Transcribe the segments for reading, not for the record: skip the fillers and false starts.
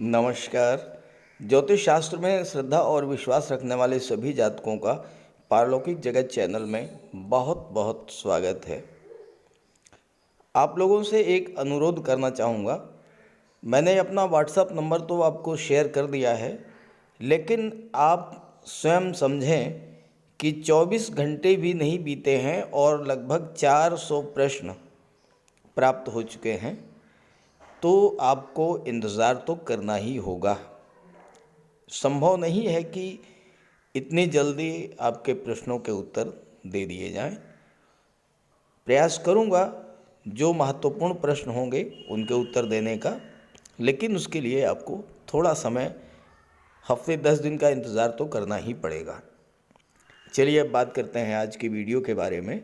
नमस्कार। ज्योतिष शास्त्र में श्रद्धा और विश्वास रखने वाले सभी जातकों का पारलौकिक जगत चैनल में बहुत बहुत स्वागत है। आप लोगों से एक अनुरोध करना चाहूँगा। मैंने अपना व्हाट्सएप नंबर तो आपको शेयर कर दिया है, लेकिन आप स्वयं समझें कि 24 घंटे भी नहीं बीते हैं और लगभग 400 प्रश्न प्राप्त हो चुके हैं, तो आपको इंतज़ार तो करना ही होगा। संभव नहीं है कि इतनी जल्दी आपके प्रश्नों के उत्तर दे दिए जाएं। प्रयास करूंगा जो महत्वपूर्ण प्रश्न होंगे उनके उत्तर देने का, लेकिन उसके लिए आपको थोड़ा समय, हफ्ते 10 दिन का इंतज़ार तो करना ही पड़ेगा। चलिए अब बात करते हैं आज की वीडियो के बारे में।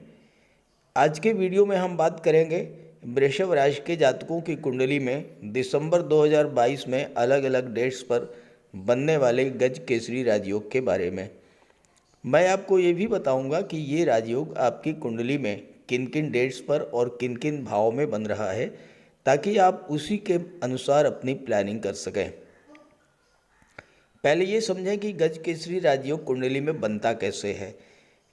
आज के वीडियो में हम बात करेंगे वृषभ राशि के जातकों की कुंडली में दिसंबर 2022 में अलग अलग डेट्स पर बनने वाले गज केसरी राजयोग के बारे में। मैं आपको ये भी बताऊंगा कि ये राजयोग आपकी कुंडली में किन किन डेट्स पर और किन किन भावों में बन रहा है, ताकि आप उसी के अनुसार अपनी प्लानिंग कर सकें। पहले ये समझें कि गज केसरी राजयोग कुंडली में बनता कैसे है।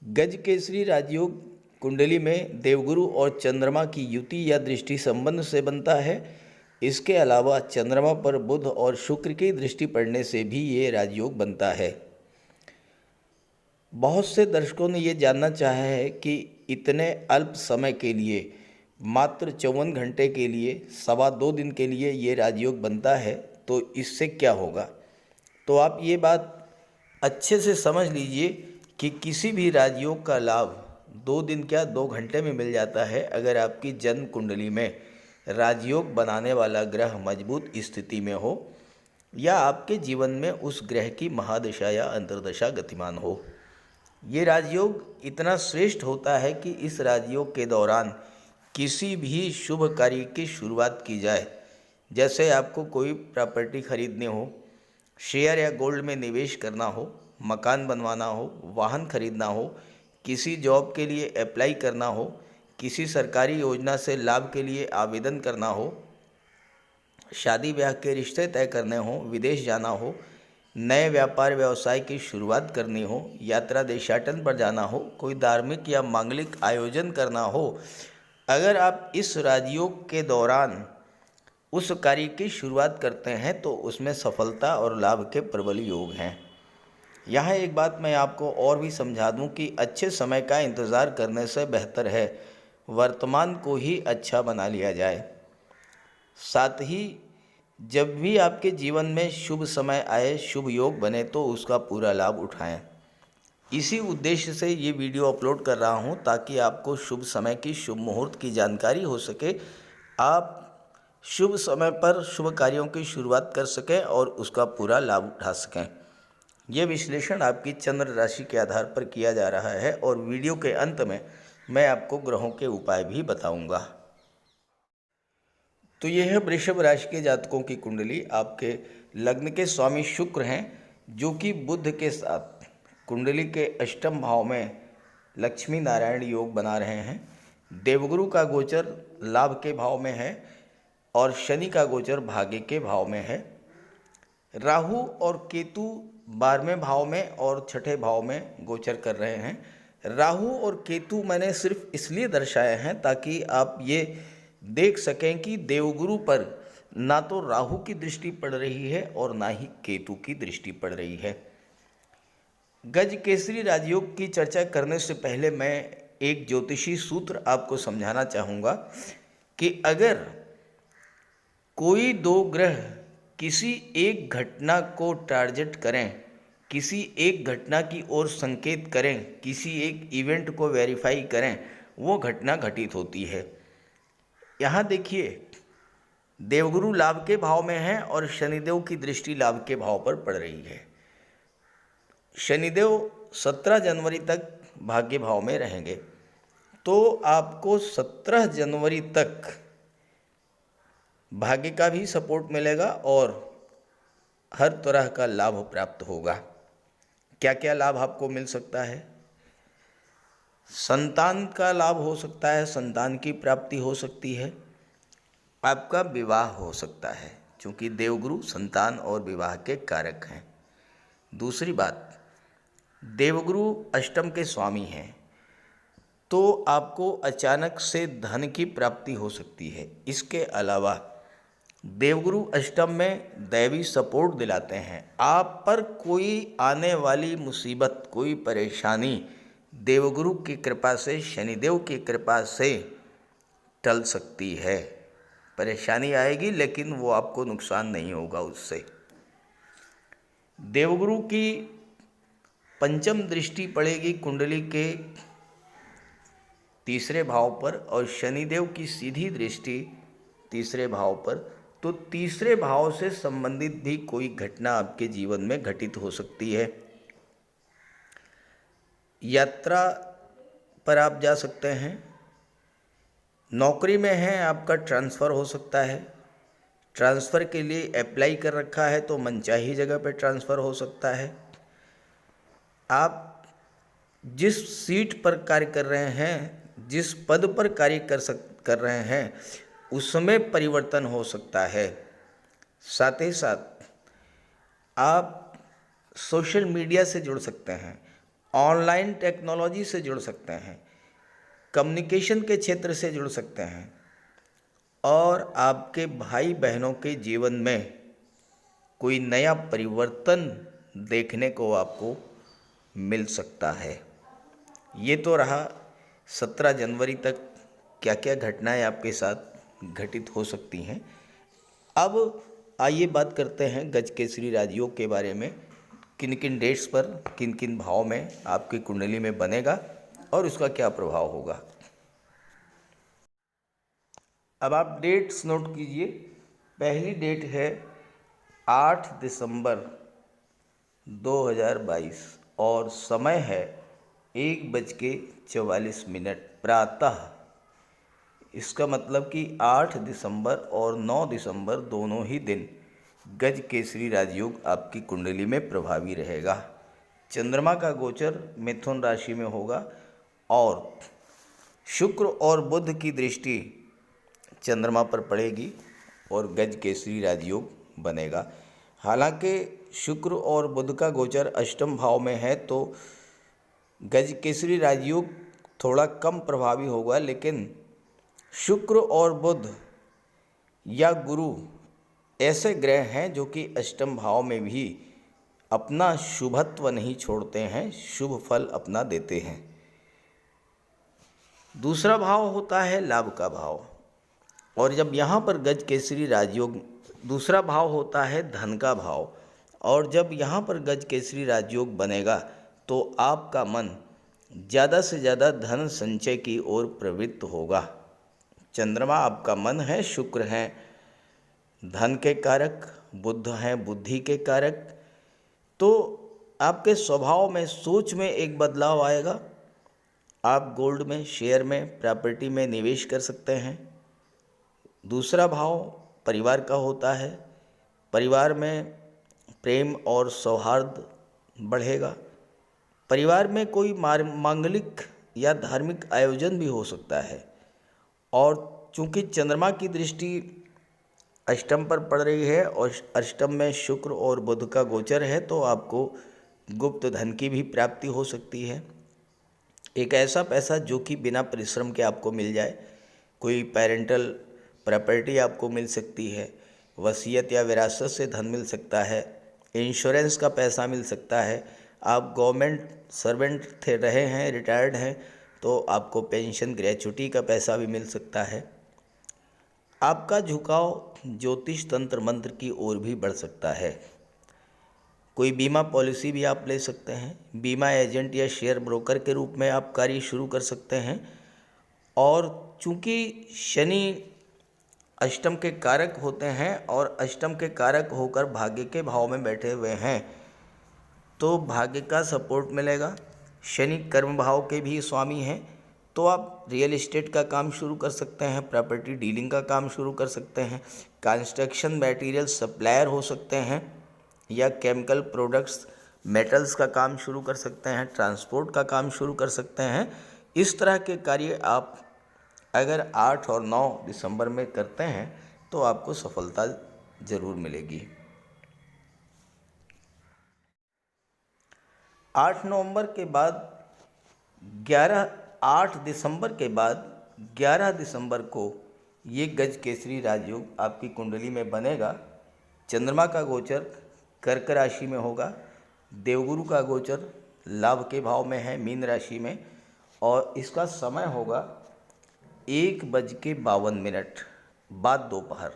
गज केसरी राजयोग कुंडली में देवगुरु और चंद्रमा की युति या दृष्टि संबंध से बनता है। इसके अलावा चंद्रमा पर बुध और शुक्र की दृष्टि पड़ने से भी ये राजयोग बनता है। बहुत से दर्शकों ने ये जानना चाहा है कि इतने अल्प समय के लिए, मात्र 54 घंटे के लिए, 2.25 दिन के लिए ये राजयोग बनता है, तो इससे क्या होगा। तो आप ये बात अच्छे से समझ लीजिए कि किसी भी राजयोग का लाभ 2 दिन क्या 2 घंटे में मिल जाता है, अगर आपकी जन्म कुंडली में राजयोग बनाने वाला ग्रह मजबूत स्थिति में हो या आपके जीवन में उस ग्रह की महादशा या अंतर्दशा गतिमान हो। ये राजयोग इतना श्रेष्ठ होता है कि इस राजयोग के दौरान किसी भी शुभ कार्य की शुरुआत की जाए, जैसे आपको कोई प्रॉपर्टी खरीदनी हो, शेयर या गोल्ड में निवेश करना हो, मकान बनवाना हो, वाहन खरीदना हो, किसी जॉब के लिए अप्लाई करना हो, किसी सरकारी योजना से लाभ के लिए आवेदन करना हो, शादी ब्याह के रिश्ते तय करने हो, विदेश जाना हो, नए व्यापार व्यवसाय की शुरुआत करनी हो, यात्रा देशाटन पर जाना हो, कोई धार्मिक या मांगलिक आयोजन करना हो, अगर आप इस राजयोग के दौरान उस कार्य की शुरुआत करते हैं तो उसमें सफलता और लाभ के प्रबल योग हैं। यहाँ एक बात मैं आपको और भी समझा दूं कि अच्छे समय का इंतज़ार करने से बेहतर है वर्तमान को ही अच्छा बना लिया जाए। साथ ही जब भी आपके जीवन में शुभ समय आए, शुभ योग बने, तो उसका पूरा लाभ उठाएं। इसी उद्देश्य से ये वीडियो अपलोड कर रहा हूँ, ताकि आपको शुभ समय की, शुभ मुहूर्त की जानकारी हो सके, आप शुभ समय पर शुभ कार्यों की शुरुआत कर सकें और उसका पूरा लाभ उठा सकें। ये विश्लेषण आपकी चंद्र राशि के आधार पर किया जा रहा है और वीडियो के अंत में मैं आपको ग्रहों के उपाय भी बताऊंगा। तो यह है वृषभ राशि के जातकों की कुंडली। आपके लग्न के स्वामी शुक्र हैं, जो कि बुध के साथ कुंडली के अष्टम भाव में लक्ष्मी नारायण योग बना रहे हैं। देवगुरु का गोचर लाभ के भाव में है और शनि का गोचर भाग्य के भाव में है। राहु और केतु 12वें भाव में और छठे भाव में गोचर कर रहे हैं। राहु और केतु मैंने सिर्फ इसलिए दर्शाए हैं ताकि आप ये देख सकें कि देवगुरु पर ना तो राहु की दृष्टि पड़ रही है और ना ही केतु की दृष्टि पड़ रही है। गज केसरी राजयोग की चर्चा करने से पहले मैं एक ज्योतिषी सूत्र आपको समझाना चाहूँगा कि अगर कोई 2 ग्रह किसी एक घटना को टारगेट करें, किसी एक घटना की ओर संकेत करें, किसी एक इवेंट को वेरीफाई करें, वो घटना घटित होती है। यहाँ देखिए, देवगुरु लाभ के भाव में है और शनिदेव की दृष्टि लाभ के भाव पर पड़ रही है। शनिदेव 17 जनवरी तक भाग्य भाव में रहेंगे, तो आपको 17 जनवरी तक भाग्य का भी सपोर्ट मिलेगा और हर तरह का लाभ प्राप्त होगा। क्या क्या लाभ आपको मिल सकता है? संतान का लाभ हो सकता है, संतान की प्राप्ति हो सकती है, आपका विवाह हो सकता है। क्योंकि देवगुरु संतान और विवाह के कारक हैं। दूसरी बात, देवगुरु अष्टम के स्वामी हैं, तो आपको अचानक से धन की प्राप्ति हो सकती है। इसके अलावा देवगुरु अष्टम में दैवी सपोर्ट दिलाते हैं। आप पर कोई आने वाली मुसीबत, कोई परेशानी देवगुरु की कृपा से, शनिदेव की कृपा से टल सकती है। परेशानी आएगी लेकिन वो आपको नुकसान नहीं होगा उससे। देवगुरु की पंचम दृष्टि पड़ेगी कुंडली के तीसरे भाव पर और शनिदेव की सीधी दृष्टि तीसरे भाव पर, तो तीसरे भाव से संबंधित भी कोई घटना आपके जीवन में घटित हो सकती है। यात्रा पर आप जा सकते हैं। नौकरी में हैं, आपका ट्रांसफ़र हो सकता है। ट्रांसफ़र के लिए अप्लाई कर रखा है तो मनचाही जगह पे ट्रांसफ़र हो सकता है। आप जिस सीट पर कार्य कर रहे हैं, जिस पद पर कार्य कर रहे हैं, उसमें परिवर्तन हो सकता है। साथ ही साथ आप सोशल मीडिया से जुड़ सकते हैं, ऑनलाइन टेक्नोलॉजी से जुड़ सकते हैं, कम्युनिकेशन के क्षेत्र से जुड़ सकते हैं और आपके भाई बहनों के जीवन में कोई नया परिवर्तन देखने को आपको मिल सकता है। ये तो रहा 17 जनवरी तक क्या क्या घटनाएं आपके साथ घटित हो सकती हैं। अब आइए बात करते हैं गजकेसरी राजयोग के बारे में। किन किन डेट्स पर, किन किन भाव में आपकी कुंडली में बनेगा और उसका क्या प्रभाव होगा। अब आप डेट्स नोट कीजिए। पहली डेट है 8 दिसंबर 2022 और समय है 1:44 प्रातः। इसका मतलब कि 8 दिसंबर और 9 दिसंबर दोनों ही दिन गज केसरी राजयोग आपकी कुंडली में प्रभावी रहेगा। चंद्रमा का गोचर मिथुन राशि में होगा और शुक्र और बुध की दृष्टि चंद्रमा पर पड़ेगी और गज केसरी राजयोग बनेगा। हालांकि शुक्र और बुध का गोचर अष्टम भाव में है तो गज केसरी राजयोग थोड़ा कम प्रभावी होगा, लेकिन शुक्र और बुध या गुरु ऐसे ग्रह हैं जो कि अष्टम भाव में भी अपना शुभत्व नहीं छोड़ते हैं, शुभ फल अपना देते हैं। दूसरा भाव होता है लाभ का भाव और जब यहाँ पर गज केसरी राजयोग, दूसरा भाव होता है धन का भाव और जब यहाँ पर गज केसरी राजयोग बनेगा तो आपका मन ज़्यादा से ज़्यादा धन संचय की ओर प्रवृत्त होगा। चंद्रमा आपका मन है, शुक्र हैं धन के कारक, बुध हैं बुद्धि के कारक, तो आपके स्वभाव में, सोच में एक बदलाव आएगा। आप गोल्ड में, शेयर में, प्रॉपर्टी में निवेश कर सकते हैं। दूसरा भाव परिवार का होता है। परिवार में प्रेम और सौहार्द बढ़ेगा। परिवार में कोई मांगलिक या धार्मिक आयोजन भी हो सकता है और चूंकि चंद्रमा की दृष्टि अष्टम पर पड़ रही है और अष्टम में शुक्र और बुध का गोचर है तो आपको गुप्त धन की भी प्राप्ति हो सकती है। एक ऐसा पैसा जो कि बिना परिश्रम के आपको मिल जाए। कोई पेरेंटल प्रॉपर्टी आपको मिल सकती है, वसीयत या विरासत से धन मिल सकता है, इंश्योरेंस का पैसा मिल सकता है। आप गवर्नमेंट सर्वेंट थे रहे हैं, रिटायर्ड हैं, तो आपको पेंशन ग्रेच्युटी का पैसा भी मिल सकता है। आपका झुकाव ज्योतिष तंत्र मंत्र की ओर भी बढ़ सकता है। कोई बीमा पॉलिसी भी आप ले सकते हैं। बीमा एजेंट या शेयर ब्रोकर के रूप में आप कार्य शुरू कर सकते हैं। और चूंकि शनि अष्टम के कारक होते हैं और अष्टम के कारक होकर भाग्य के भाव में बैठे हुए हैं तो भाग्य का सपोर्ट मिलेगा। शनि कर्म भाव के भी स्वामी हैं तो आप रियल एस्टेट का काम शुरू कर सकते हैं, प्रॉपर्टी डीलिंग का काम शुरू कर सकते हैं, कंस्ट्रक्शन मटेरियल सप्लायर हो सकते हैं या केमिकल प्रोडक्ट्स मेटल्स का काम शुरू कर सकते हैं, ट्रांसपोर्ट का काम शुरू कर सकते हैं। इस तरह के कार्य आप अगर 8 और 9 दिसंबर में करते हैं तो आपको सफलता जरूर मिलेगी। 8 नवंबर के बाद 8 दिसंबर के बाद 11 दिसंबर को ये गज केसरी राजयोग आपकी कुंडली में बनेगा। चंद्रमा का गोचर कर्क राशि में होगा, देवगुरु का गोचर लाभ के भाव में है मीन राशि में, और इसका समय होगा 1:52 बाद दोपहर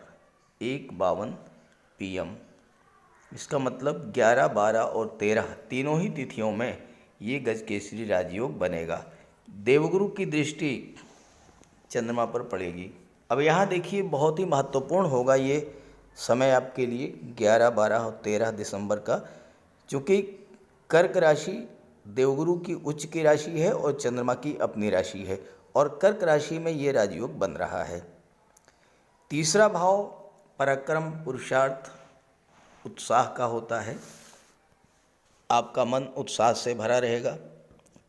1:52 PM। इसका मतलब 11, 12 और 13 तीनों ही तिथियों में ये गज केसरी राजयोग बनेगा। देवगुरु की दृष्टि चंद्रमा पर पड़ेगी। अब यहाँ देखिए, बहुत ही महत्वपूर्ण होगा ये समय आपके लिए 11, 12 और 13 दिसंबर का, चूँकि कर्क राशि देवगुरु की उच्च की राशि है और चंद्रमा की अपनी राशि है, और कर्क राशि में ये राजयोग बन रहा है। तीसरा भाव पराक्रम, पुरुषार्थ, उत्साह का होता है। आपका मन उत्साह से भरा रहेगा,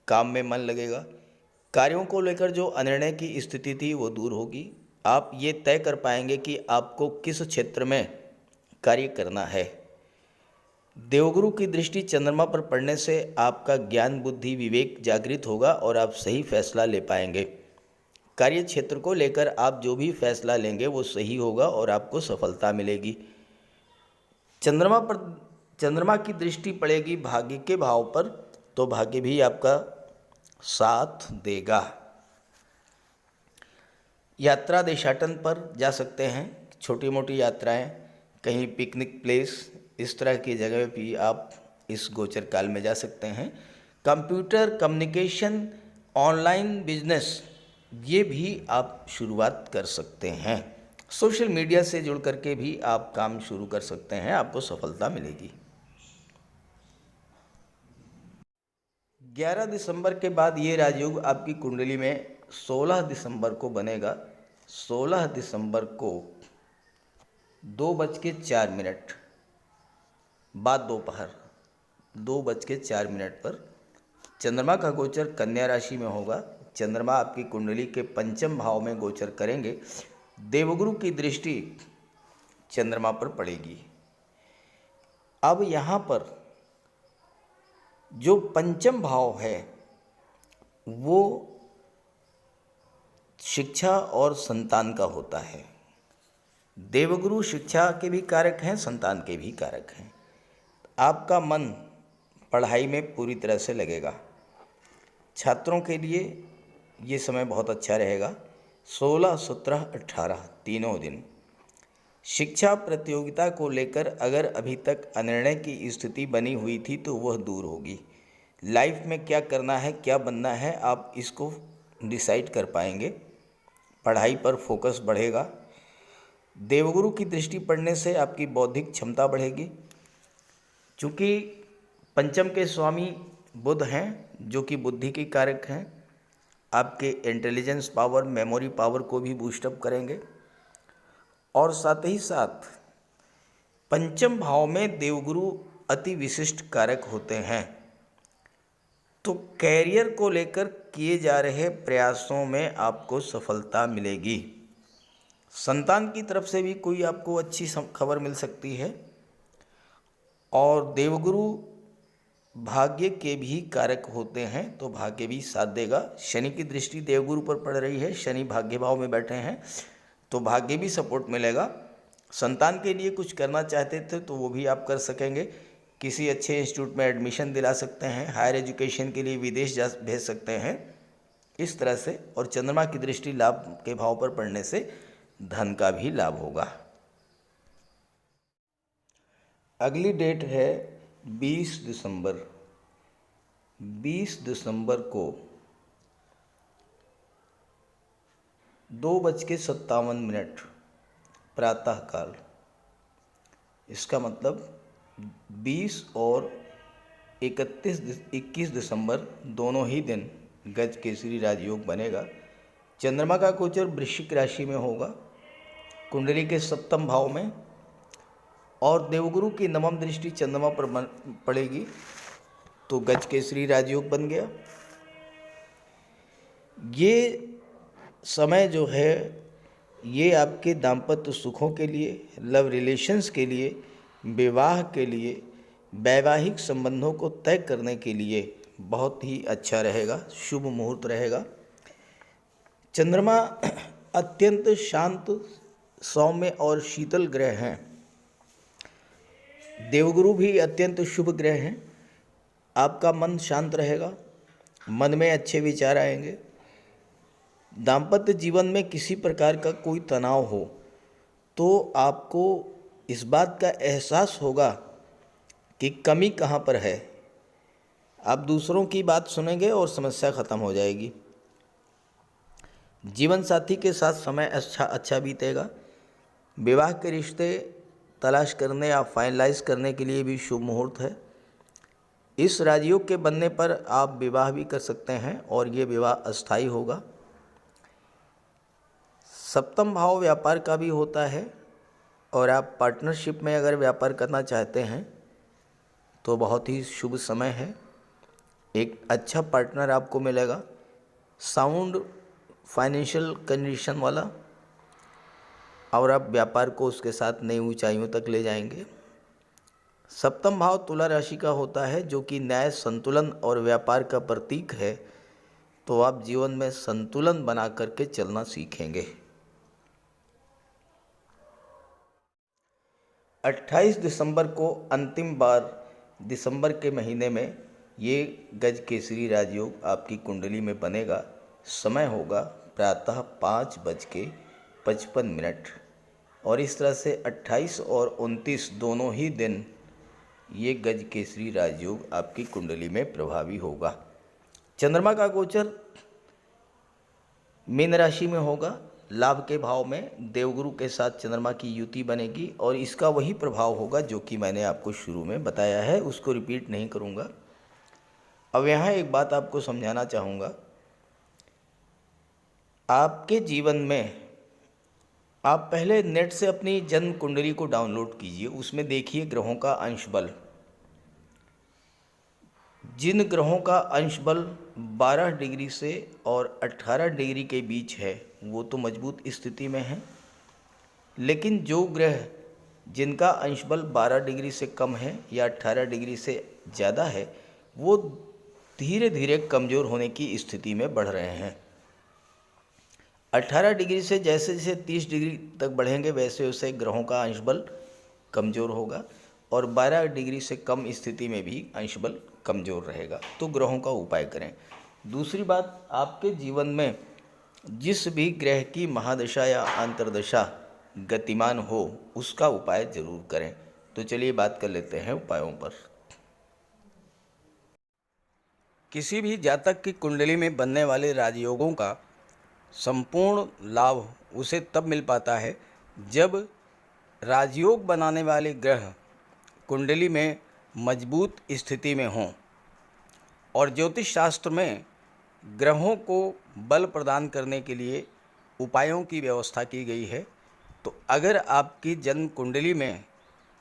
काम में मन लगेगा, कार्यों को लेकर जो अनिर्णय की स्थिति थी वो दूर होगी। आप ये तय कर पाएंगे कि आपको किस क्षेत्र में कार्य करना है। देवगुरु की दृष्टि चंद्रमा पर पड़ने से आपका ज्ञान, बुद्धि, विवेक जागृत होगा और आप सही फैसला ले पाएंगे। कार्य क्षेत्र को लेकर आप जो भी फैसला लेंगे वो सही होगा और आपको सफलता मिलेगी। चंद्रमा की दृष्टि पड़ेगी भाग्य के भाव पर, तो भाग्य भी आपका साथ देगा। यात्रा देशाटन पर जा सकते हैं, छोटी मोटी यात्राएं, कहीं पिकनिक प्लेस, इस तरह की जगह भी आप इस गोचर काल में जा सकते हैं। कंप्यूटर, कम्युनिकेशन, ऑनलाइन बिजनेस, ये भी आप शुरुआत कर सकते हैं। सोशल मीडिया से जुड़ करके भी आप काम शुरू कर सकते हैं, आपको सफलता मिलेगी। 11 दिसंबर के बाद ये राजयोग आपकी कुंडली में 16 दिसंबर को बनेगा। 16 दिसंबर को 2:04 बाद दोपहर 2:04 पर चंद्रमा का गोचर कन्या राशि में होगा। चंद्रमा आपकी कुंडली के पंचम भाव में गोचर करेंगे। देवगुरु की दृष्टि चंद्रमा पर पड़ेगी। अब यहाँ पर जो पंचम भाव है वो शिक्षा और संतान का होता है। देवगुरु शिक्षा के भी कारक हैं, संतान के भी कारक हैं। आपका मन पढ़ाई में पूरी तरह से लगेगा। छात्रों के लिए ये समय बहुत अच्छा रहेगा। 16, 17, 18 तीनों दिन शिक्षा प्रतियोगिता को लेकर अगर अभी तक अनिर्णय की स्थिति बनी हुई थी तो वह दूर होगी। लाइफ में क्या करना है, क्या बनना है, आप इसको डिसाइड कर पाएंगे। पढ़ाई पर फोकस बढ़ेगा। देवगुरु की दृष्टि पड़ने से आपकी बौद्धिक क्षमता बढ़ेगी। चूँकि पंचम के स्वामी बुध हैं जो कि बुद्धि के कारक हैं, आपके इंटेलिजेंस पावर, मेमोरी पावर को भी बूस्टअप करेंगे। और साथ ही साथ पंचम भाव में देवगुरु अति विशिष्ट कारक होते हैं, तो कैरियर को लेकर किए जा रहे प्रयासों में आपको सफलता मिलेगी। संतान की तरफ से भी कोई आपको अच्छी खबर मिल सकती है। और देवगुरु भाग्य के भी कारक होते हैं, तो भाग्य भी साथ देगा। शनि की दृष्टि देवगुरु पर पड़ रही है, शनि भाग्य भाव में बैठे हैं, तो भाग्य भी सपोर्ट मिलेगा। संतान के लिए कुछ करना चाहते थे तो वो भी आप कर सकेंगे। किसी अच्छे इंस्टीट्यूट में एडमिशन दिला सकते हैं, हायर एजुकेशन के लिए विदेश जा भेज सकते हैं, इस तरह से। और चंद्रमा की दृष्टि लाभ के भाव पर पड़ने से धन का भी लाभ होगा। अगली डेट है 20 दिसंबर। 20 दिसंबर को 2:57 प्रातःकाल, इसका मतलब 20 और 21 दिसंबर दोनों ही दिन गज केसरी राजयोग बनेगा। चंद्रमा का गोचर वृश्चिक राशि में होगा, कुंडली के सप्तम भाव में, और देवगुरु की नवम दृष्टि चंद्रमा पर पड़ेगी, तो गज केसरी राजयोग बन गया। ये समय जो है ये आपके दाम्पत्य सुखों के लिए, लव रिलेशंस के लिए, विवाह के लिए, वैवाहिक संबंधों को तय करने के लिए बहुत ही अच्छा रहेगा, शुभ मुहूर्त रहेगा। चंद्रमा अत्यंत शांत, सौम्य और शीतल ग्रह हैं। देवगुरु भी अत्यंत शुभ ग्रह हैं। आपका मन शांत रहेगा, मन में अच्छे विचार आएंगे। दाम्पत्य जीवन में किसी प्रकार का कोई तनाव हो तो आपको इस बात का एहसास होगा कि कमी कहाँ पर है। आप दूसरों की बात सुनेंगे और समस्या ख़त्म हो जाएगी। जीवन साथी के साथ समय अच्छा बीतेगा। विवाह के रिश्ते तलाश करने या फाइनलाइज करने के लिए भी शुभ मुहूर्त है। इस राजयोग के बनने पर आप विवाह भी कर सकते हैं और ये विवाह अस्थायी होगा। सप्तम भाव व्यापार का भी होता है और आप पार्टनरशिप में अगर व्यापार करना चाहते हैं तो बहुत ही शुभ समय है। एक अच्छा पार्टनर आपको मिलेगा, साउंड फाइनेंशियल कंडीशन वाला, और आप व्यापार को उसके साथ नई ऊंचाइयों तक ले जाएंगे। सप्तम भाव तुला राशि का होता है जो कि न्याय, संतुलन और व्यापार का प्रतीक है। तो आप जीवन में संतुलन बना करके चलना सीखेंगे। 28 दिसंबर को अंतिम बार दिसंबर के महीने में ये गज केसरी राजयोग आपकी कुंडली में बनेगा। समय होगा प्रातः 5:55 और इस तरह से 28 और 29 दोनों ही दिन ये गज केसरी राजयोग आपकी कुंडली में प्रभावी होगा। चंद्रमा का गोचर मीन राशि में होगा। लाभ के भाव में देवगुरु के साथ चंद्रमा की युति बनेगी और इसका वही प्रभाव होगा जो कि मैंने आपको शुरू में बताया है, उसको रिपीट नहीं करूँगा। अब यहाँ एक बात आपको समझाना चाहूँगा। आपके जीवन में आप पहले नेट से अपनी जन्म कुंडली को डाउनलोड कीजिए, उसमें देखिए ग्रहों का अंश बल। जिन ग्रहों का अंश बल 12 डिग्री से और 18 डिग्री के बीच है वो तो मजबूत स्थिति में है, लेकिन जो ग्रह जिनका अंश बल 12 डिग्री से कम है या 18 डिग्री से ज़्यादा है वो धीरे धीरे कमज़ोर होने की स्थिति में बढ़ रहे हैं। 18 डिग्री से जैसे जैसे 30 डिग्री तक बढ़ेंगे वैसे वैसे ग्रहों का अंश बल कमज़ोर होगा और 12 डिग्री से कम स्थिति में भी अंश बल कमज़ोर रहेगा। तो ग्रहों का उपाय करें। दूसरी बात, आपके जीवन में जिस भी ग्रह की महादशा या अंतर्दशा गतिमान हो उसका उपाय जरूर करें। तो चलिए बात कर लेते हैं उपायों पर। किसी भी जातक की कुंडली में बनने वाले राजयोगों का संपूर्ण लाभ उसे तब मिल पाता है जब राजयोग बनाने वाले ग्रह कुंडली में मजबूत स्थिति में हों। और ज्योतिष शास्त्र में ग्रहों को बल प्रदान करने के लिए उपायों की व्यवस्था की गई है। तो अगर आपकी जन्म कुंडली में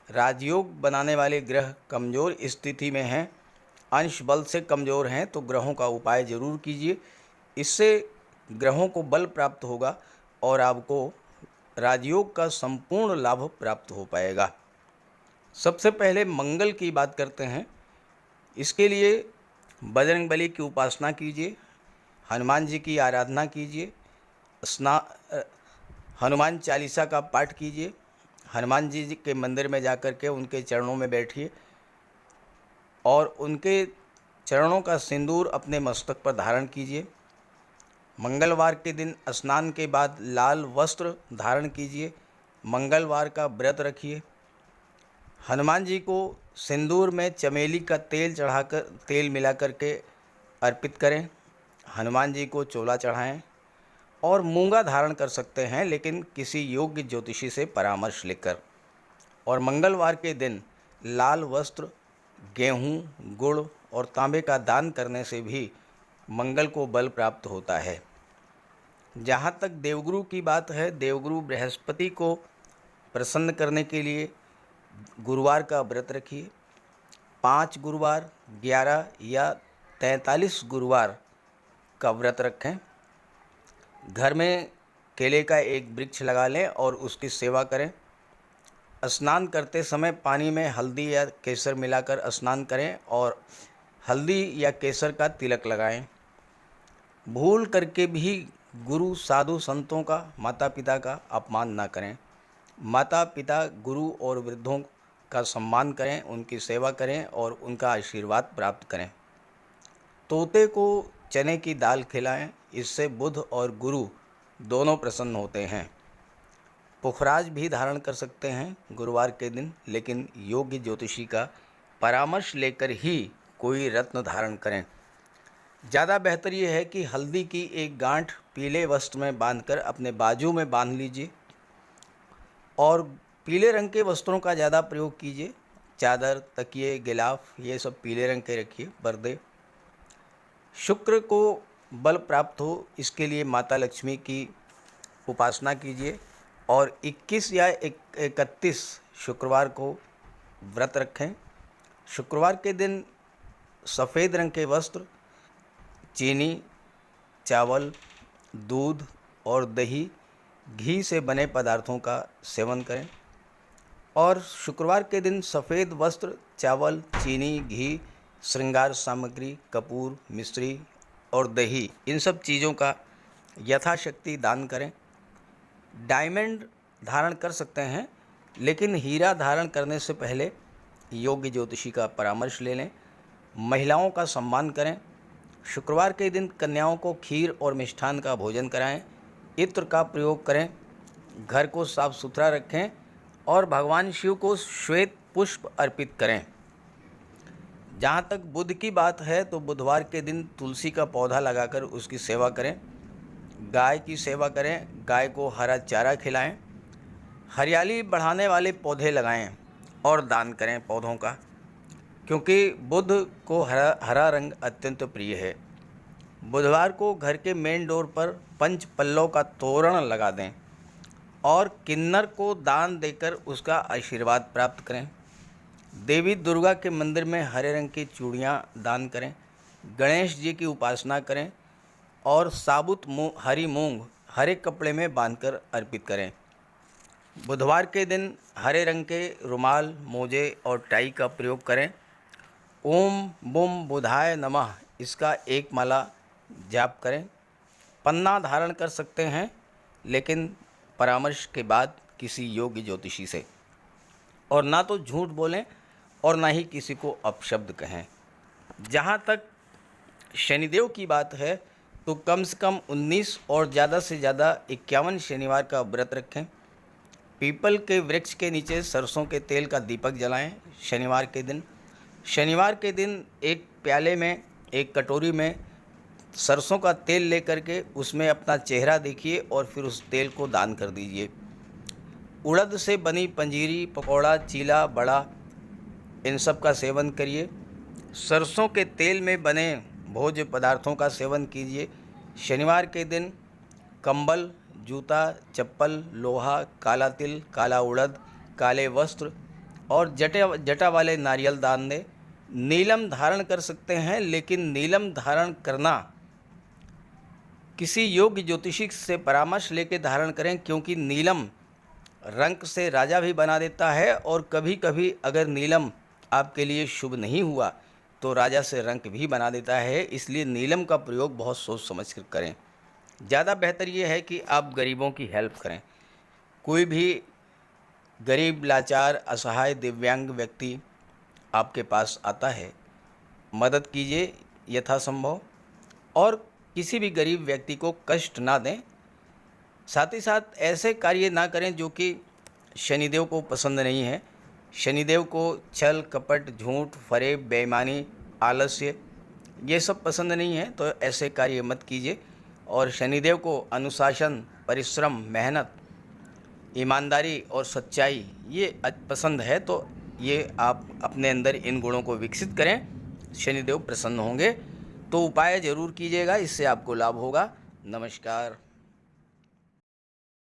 राजयोग बनाने वाले ग्रह कमज़ोर स्थिति में हैं, अंश बल से कमज़ोर हैं, तो ग्रहों का उपाय ज़रूर कीजिए। इससे ग्रहों को बल प्राप्त होगा और आपको राजयोग का संपूर्ण लाभ प्राप्त हो पाएगा। सबसे पहले मंगल की बात करते हैं। इसके लिए बजरंगबली की उपासना कीजिए, हनुमान जी की आराधना कीजिए, हनुमान चालीसा का पाठ कीजिए, हनुमान जी के मंदिर में जाकर के उनके चरणों में बैठिए और उनके चरणों का सिंदूर अपने मस्तक पर धारण कीजिए। मंगलवार के दिन स्नान के बाद लाल वस्त्र धारण कीजिए, मंगलवार का व्रत रखिए। हनुमान जी को सिंदूर में चमेली का तेल मिला करके अर्पित करें। हनुमान जी को चोला चढ़ाएं और मूंगा धारण कर सकते हैं, लेकिन किसी योग्य ज्योतिषी से परामर्श लेकर। और मंगलवार के दिन लाल वस्त्र, गेहूं, गुड़ और तांबे का दान करने से भी मंगल को बल प्राप्त होता है। जहाँ तक देवगुरु की बात है, देवगुरु बृहस्पति को प्रसन्न करने के लिए गुरुवार का व्रत रखिए। 5 गुरुवार, 11 या 43 गुरुवार का व्रत रखें। घर में केले का एक वृक्ष लगा लें और उसकी सेवा करें। स्नान करते समय पानी में हल्दी या केसर मिलाकर स्नान करें और हल्दी या केसर का तिलक लगाएं। भूल करके भी गुरु, साधु, संतों का, माता पिता का अपमान ना करें। माता पिता, गुरु और वृद्धों का सम्मान करें, उनकी सेवा करें और उनका आशीर्वाद प्राप्त करें। तोते को चने की दाल खिलाएं, इससे बुध और गुरु दोनों प्रसन्न होते हैं। पुखराज भी धारण कर सकते हैं गुरुवार के दिन, लेकिन योग्य ज्योतिषी का परामर्श लेकर ही कोई रत्न धारण करें। ज़्यादा बेहतर ये है कि हल्दी की एक गांठ पीले वस्त्र में बांधकर अपने बाजू में बांध लीजिए और पीले रंग के वस्त्रों का ज़्यादा प्रयोग कीजिए। चादर, तकिए, गिलाफ ये सब पीले रंग के रखिए, पर्दे। शुक्र को बल प्राप्त हो, इसके लिए माता लक्ष्मी की उपासना कीजिए और 21 या 31 शुक्रवार को व्रत रखें। शुक्रवार के दिन सफ़ेद रंग के वस्त्र, चीनी, चावल, दूध और दही, घी से बने पदार्थों का सेवन करें। और शुक्रवार के दिन सफ़ेद वस्त्र, चावल, चीनी, घी, श्रृंगार सामग्री, कपूर, मिश्री और दही, इन सब चीज़ों का यथाशक्ति दान करें। डायमंड धारण कर सकते हैं, लेकिन हीरा धारण करने से पहले योग्य ज्योतिषी का परामर्श ले लें। महिलाओं का सम्मान करें। शुक्रवार के दिन कन्याओं को खीर और मिष्ठान का भोजन कराएं। इत्र का प्रयोग करें। घर को साफ सुथरा रखें और भगवान शिव को श्वेत पुष्प अर्पित करें। जहाँ तक बुध की बात है तो बुधवार के दिन तुलसी का पौधा लगाकर उसकी सेवा करें। गाय की सेवा करें, गाय को हरा चारा खिलाएं। हरियाली बढ़ाने वाले पौधे लगाएं और दान करें पौधों का, क्योंकि बुध को हरा रंग अत्यंत प्रिय है। बुधवार को घर के मेन डोर पर पंच पल्लव का तोरण लगा दें और किन्नर को दान देकर उसका आशीर्वाद प्राप्त करें। देवी दुर्गा के मंदिर में हरे रंग की चूड़ियाँ दान करें। गणेश जी की उपासना करें और साबुत हरी मूंग हरे कपड़े में बांधकर अर्पित करें। बुधवार के दिन हरे रंग के रुमाल, मोजे और टाई का प्रयोग करें। ओम बुम बुधाय नमः इसका एक माला जाप करें। पन्ना धारण कर सकते हैं, लेकिन परामर्श के बाद किसी योग्य ज्योतिषी से। और ना तो झूठ बोलें और ना ही किसी को अपशब्द कहें। जहाँ तक शनिदेव की बात है तो कम से कम 19 और ज़्यादा से ज़्यादा 51 शनिवार का व्रत रखें। पीपल के वृक्ष के नीचे सरसों के तेल का दीपक जलाएं शनिवार के दिन। शनिवार के दिन एक प्याले में, एक कटोरी में सरसों का तेल लेकर के उसमें अपना चेहरा देखिए और फिर उस तेल को दान कर दीजिए। उड़द से बनी पंजीरी, पकौड़ा, चीला, बड़ा, इन सब का सेवन करिए। सरसों के तेल में बने भोज्य पदार्थों का सेवन कीजिए। शनिवार के दिन कंबल, जूता, चप्पल, लोहा, काला तिल, काला उड़द, काले वस्त्र और जटा वाले नारियल दान दें। नीलम धारण कर सकते हैं, लेकिन नीलम धारण करना किसी योग्य ज्योतिषी से परामर्श लेकर धारण करें, क्योंकि नीलम रंग से राजा भी बना देता है और कभी कभी अगर नीलम आपके लिए शुभ नहीं हुआ तो राजा से रंक भी बना देता है। इसलिए नीलम का प्रयोग बहुत सोच समझ कर करें। ज़्यादा बेहतर ये है कि आप गरीबों की हेल्प करें। कोई भी गरीब, लाचार, असहाय, दिव्यांग व्यक्ति आपके पास आता है, मदद कीजिए यथासंभव और किसी भी गरीब व्यक्ति को कष्ट ना दें। साथ ही साथ ऐसे कार्य ना करें जो कि शनिदेव को पसंद नहीं है। शनिदेव को छल, कपट, झूठ, फरेब, बेईमानी, आलस्य ये सब पसंद नहीं है, तो ऐसे कार्य मत कीजिए। और शनिदेव को अनुशासन, परिश्रम, मेहनत, ईमानदारी और सच्चाई ये पसंद है, तो ये आप अपने अंदर इन गुणों को विकसित करें, शनिदेव प्रसन्न होंगे। तो उपाय ज़रूर कीजिएगा, इससे आपको लाभ होगा। नमस्कार।